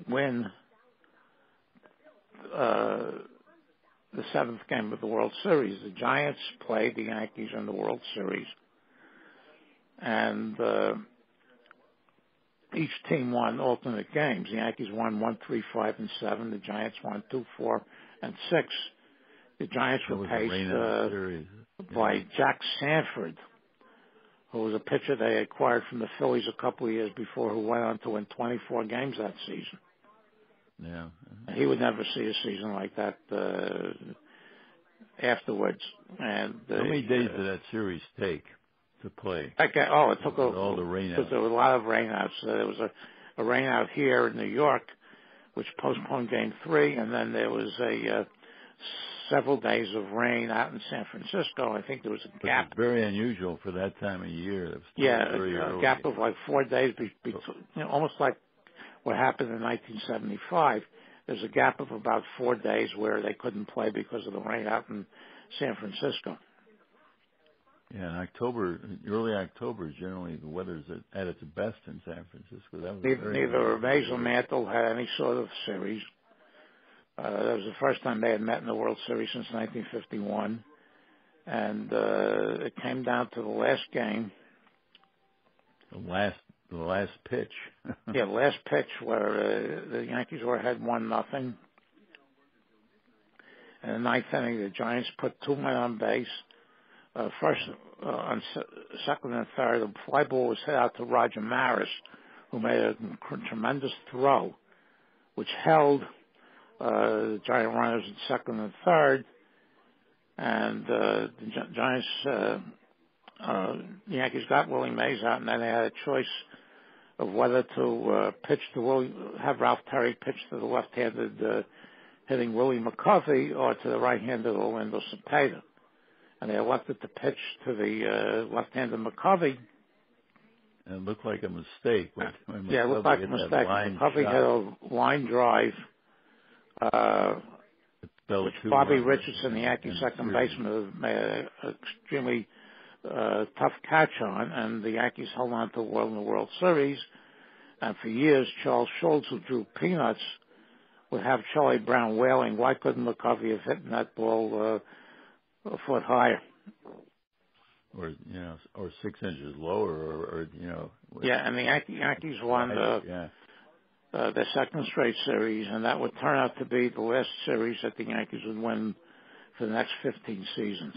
win the seventh game of the World Series. The Giants played the Yankees in the World Series. And each team won alternate games. The Yankees won 1, 3, 5, and 7. The Giants won 2, 4, and 6. The Giants were paced by Jack Sanford, who was a pitcher they acquired from the Phillies a couple of years before, who went on to win 24 games that season. Yeah, he would never see a season like that afterwards. And how many days did that series take to play? It took all the rainouts. Because there were a lot of rainouts. There was a rainout here in New York, which postponed Game 3, and then there was several days of rain out in San Francisco. I think there was a gap. It's very unusual for that time of year. A gap of like 4 days, almost like what happened in 1975. There's a gap of about 4 days where they couldn't play because of the rain out in San Francisco. Yeah, early October, generally the weather's at its best in San Francisco. That was neither Mays or Mantle had any sort of series. That was the first time they had met in the World Series since 1951. And it came down to the last game. The last pitch. The last pitch where the Yankees were ahead 1-0. In the ninth inning, the Giants put 2 men on base. First, on second and third, the fly ball was hit out to Roger Maris, who made a tremendous throw, which held the Giant runners at second and third. And the Giants, the Yankees got Willie Mays out, and then they had a choice of whether to have Ralph Terry pitch to the left-handed hitting Willie McCovey or to the right-handed Orlando Cepeda. And they elected to pitch to the left-handed McCovey. And it looked like a mistake. It looked like a mistake. McCovey had a line drive, which Bobby Richardson, the Yankee second baseman, made an extremely tough catch on, and the Yankees held on to win the World Series. And for years, Charles Schultz, who drew peanuts, would have Charlie Brown wailing, why couldn't McCovey have hit that ball a foot higher? Or 6 inches lower, and the Yankees won their second straight series, and that would turn out to be the last series that the Yankees would win for the next 15 seasons.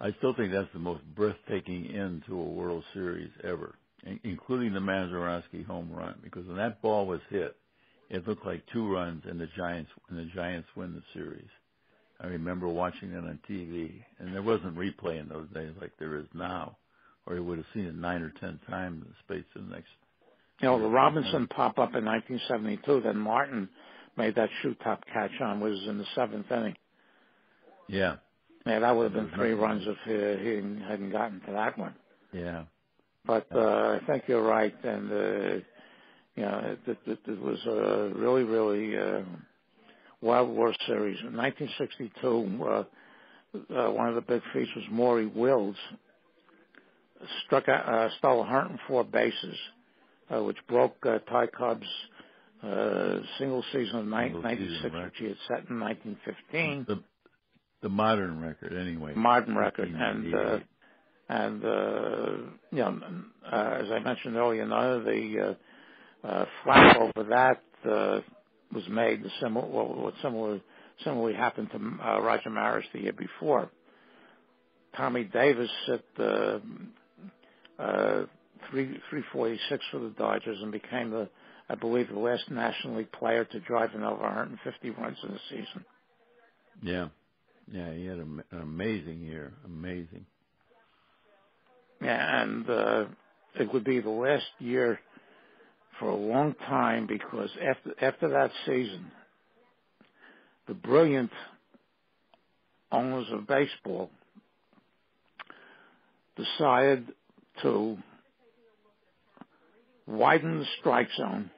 I still think that's the most breathtaking end to a World Series ever, including the Mazeroski home run, because when that ball was hit, it looked like 2 runs, and the Giants win the series. I remember watching it on TV, and there wasn't replay in those days like there is now, or you would have seen it 9 or 10 times in the space of the next. The Robinson pop-up in 1972 that Martin made that shoe-top catch on was in the 7th inning. Yeah. Yeah, that would have been 3 runs if he hadn't gotten to that one. Yeah. But I think you're right, and it was a really, really wild World Series. In 1962, one of the big feats was Maury Wills stole 104 bases, which broke Ty Cobb's single season of 96, which he had set in 1915. The modern record, anyway. Modern record, and as I mentioned earlier, none of the flap over that was made. What similarly happened to Roger Maris the year before. Tommy Davis hit 346 for the Dodgers and became I believe, the last National League player to drive in over 150 runs in a season. Yeah. Yeah, he had an amazing year. Amazing. Yeah, and it would be the last year for a long time because after that season, the brilliant owners of baseball decided to widen the strike zone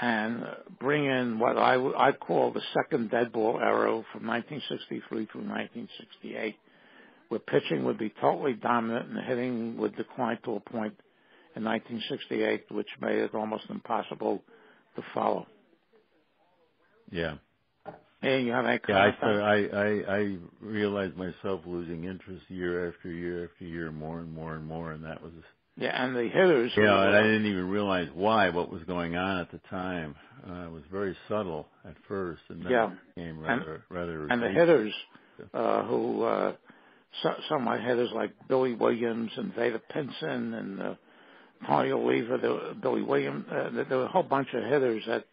and bring in what I call the second dead ball era from 1963 through 1968, where pitching would be totally dominant and hitting would decline to a point in 1968, which made it almost impossible to follow. Yeah. And you have any comment? I realized myself losing interest year after year after year, more and more and more, and that was. Yeah, and the hitters. Yeah, and I didn't even realize what was going on at the time. It was very subtle at first, and then it became rather. And the hitters, some of my hitters like Billy Williams and Veda Pinson and Tony Oliva, Billy Williams, there were a whole bunch of hitters that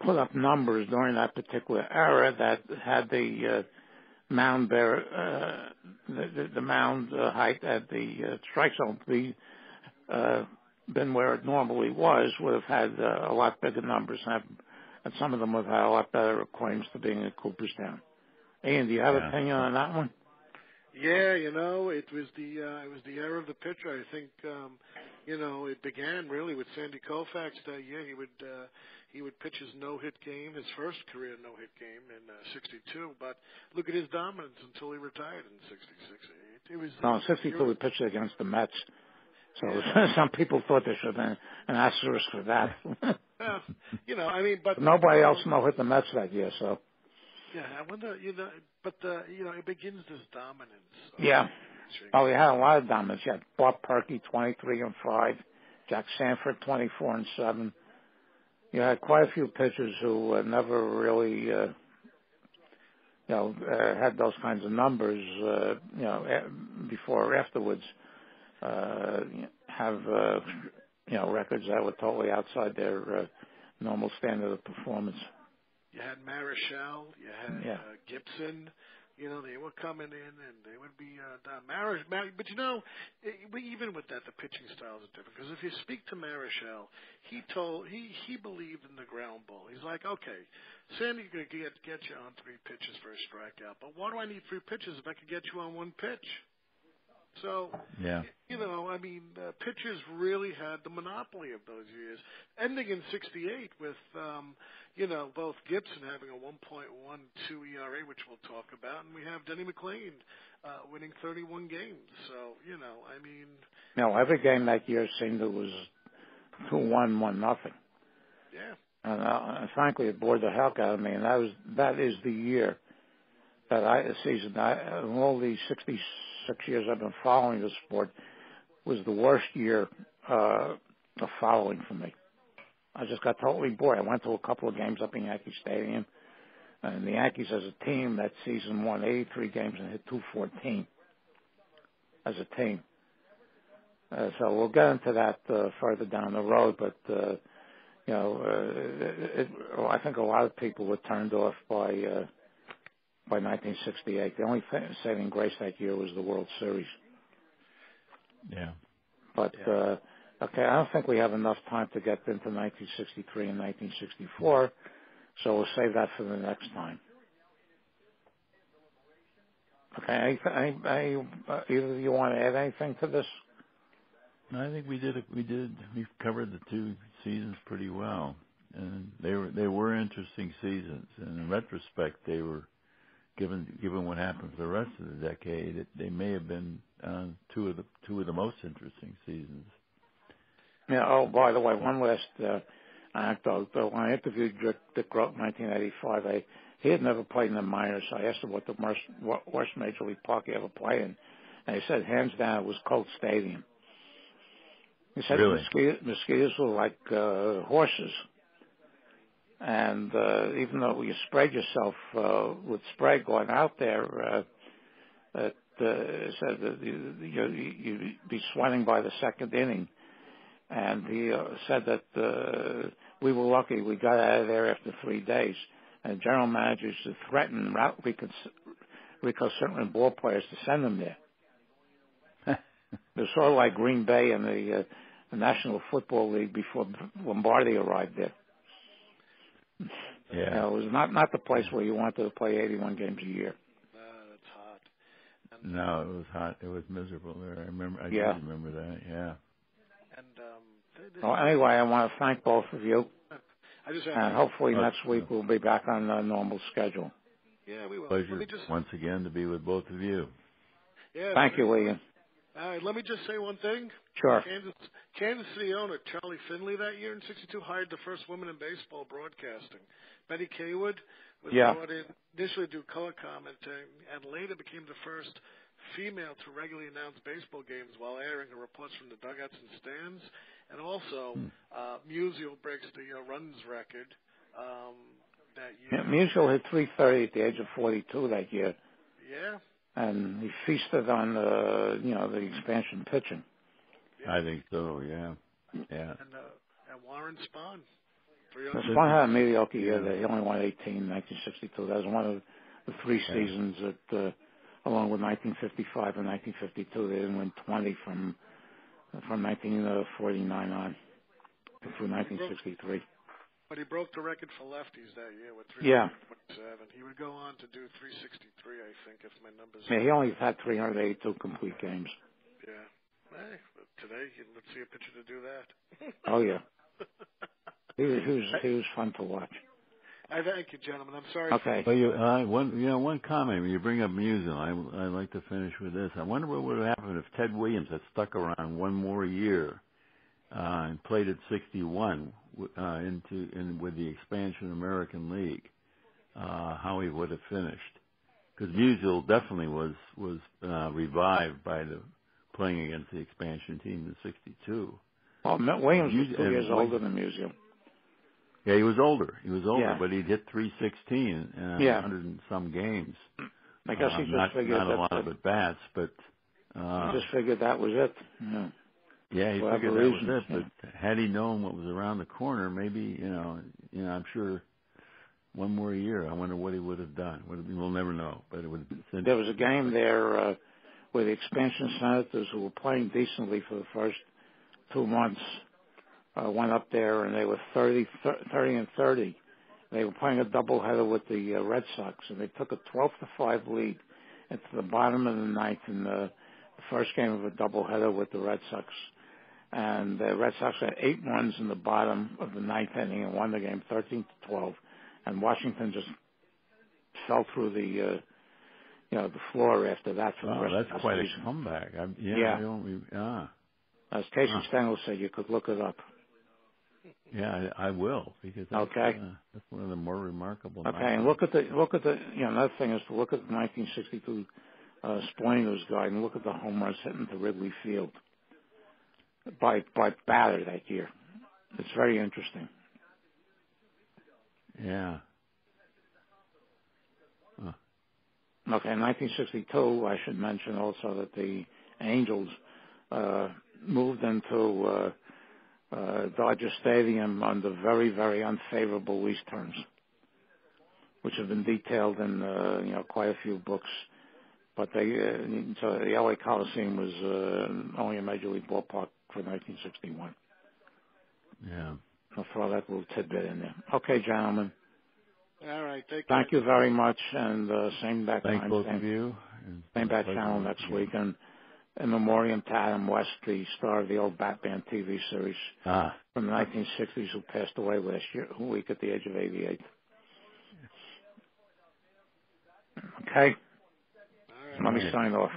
put up numbers during that particular era that had the mound the mound height at the strike zone been where it normally was, would have had a lot bigger numbers, and some of them would have had a lot better claims to being in Cooperstown. Ian, do you have an opinion on that one? Yeah, it was the era of the pitcher. I think it began really with Sandy Koufax that year. He would pitch his no-hit game, his first career no-hit game in '62. But look at his dominance until he retired in '66. In '62 he pitched against the Mets. So some people thought there should have been an asterisk for that. But nobody else no-hit the Mets that year, so. Yeah, I wonder, but it begins this dominance. Yeah. Oh, he had a lot of dominance. You had Bob Perky, 23-5, Jack Sanford, 24-7. You had quite a few pitchers who never really, had those kinds of numbers, before or afterwards. Have records that were totally outside their normal standard of performance. You had Marichal, you had Gibson. They were coming in and they would be down. But even with that, the pitching styles are different. Because if you speak to Marichal, he believed in the ground ball. He's like, okay, Sandy could get you on 3 pitches for a strikeout, but why do I need 3 pitches if I could get you on 1 pitch? So, pitchers really had the monopoly of those years, ending in '68 with, both Gibson having a 1.12 ERA, which we'll talk about, and we have Denny McLain winning 31 games. So, every game that year seemed it was 2-1, 1-0. Yeah. And frankly, it bored the heck out of me, and that is the year that season. In all these 66 years I've been following the sport, was the worst year of following for me. I just got totally bored. I went to a couple of games up in Yankee Stadium, and the Yankees as a team that season won 83 games and hit 214 as a team. So we'll get into that further down the road, but I think a lot of people were turned off by 1968. The only saving grace that year was the World Series. Yeah. But, okay, I don't think we have enough time to get into 1963 and 1964, so we'll save that for the next time. Okay, either of you want to add anything to this? I think we covered the 2 seasons pretty well, and they were interesting seasons. And in retrospect, they were. Given what happened for the rest of the decade, they may have been 2 of the most interesting seasons. Yeah. Oh, by the way, one last anecdote. When I interviewed Dick Groat in 1985, he had never played in the minors. So I asked him what the worst major league park he ever played in, and he said hands down it was Colt Stadium. He said really? Mosquitoes were like horses. And even though you sprayed yourself with spray going out there, that said that you'd be sweating by the second inning. And he said that we were lucky we got out of there after 3 days. And general managers to threaten recalcitrant ball players to send them there. It was sort of like Green Bay and the National Football League before Lombardi arrived there. Yeah. It was not the place where you wanted to play 81 games a year. That's hot. No, it was hot. It was miserable there. I remember. I do remember that. Yeah. And well, anyway, I want to thank both of you. And hopefully next week we'll be back on a normal schedule. Yeah, we will. Pleasure once again to be with both of you. Yeah. Thank you, William. All right, let me just say one thing. Sure. Kansas City owner Charlie Finley that year in '62 hired the first woman in baseball broadcasting. Betty Kaywood was brought in initially to do color commenting and later became the first female to regularly announce baseball games while airing her reports from the dugouts and stands. And also, Musial breaks the runs record that year. Yeah, Musial hit 330 at the age of 42 that year. Yeah. And he feasted on the expansion pitching. Yeah. I think so. Yeah. Yeah. And Warren Spahn. Spahn had a mediocre year. He only won 18 in 1962. That was one of the 3 seasons that, along with 1955 and 1952, they didn't win 20 from 1949 on through 1963. But he broke the record for lefties that year with 327. He would go on to do 363, I think, if my numbers. Yeah, he only had 382 complete games. Yeah. Hey, today, let's see a pitcher to do that. Oh yeah. He was fun to watch. I thank you, gentlemen. I'm sorry. Okay. Well, one comment when you bring up Musial, I'd like to finish with this. I wonder what would have happened if Ted Williams had stuck around one more year and played at 61 with the expansion American League. How he would have finished, because Musial definitely was revived by the playing against the expansion team in '62. Well, Williams was 2 years older than Musial. Yeah, he was older. But he'd hit 316 in 100 and some games. I guess he just figured not a lot of at bats, but he just figured that was it. Yeah. Yeah, he figured that was it. But had he known what was around the corner, maybe I'm sure. One more year. I wonder what he would have done. We'll never know. But it would. There was a game there where the expansion Senators, who were playing decently for the first 2 months, went up there and they were 30 and 30. They were playing a doubleheader with the Red Sox, and they took a 12-5 lead into the bottom of the ninth in the first game of a doubleheader with the Red Sox. And the Red Sox had 8 runs in the bottom of the ninth inning and won the game 13-12. And Washington just fell through the floor after that. For the rest of the that's quite season. A comeback. As Casey Stengel said, you could look it up. Yeah, I will, because that's one of the more remarkable. Okay, and look at the another thing is to look at the 1962 Spoilers Guide and look at the home runs hitting to Wrigley Field by batter that year. It's very interesting. Yeah. Okay, in 1962, I should mention also that the Angels moved into Dodger Stadium under very, very unfavorable lease terms, which have been detailed in quite a few books. But so the LA Coliseum was only a major league ballpark for 1961. Yeah. I'll throw that little tidbit in there. Okay, gentlemen. All right. Thank you very much, and same back time. Thank both of you. Same back channel next week, and in memoriam to Adam West, the star of the old Batman TV series from the 1960s, who passed away last week at the age of 88. Okay. All right. Let me sign off.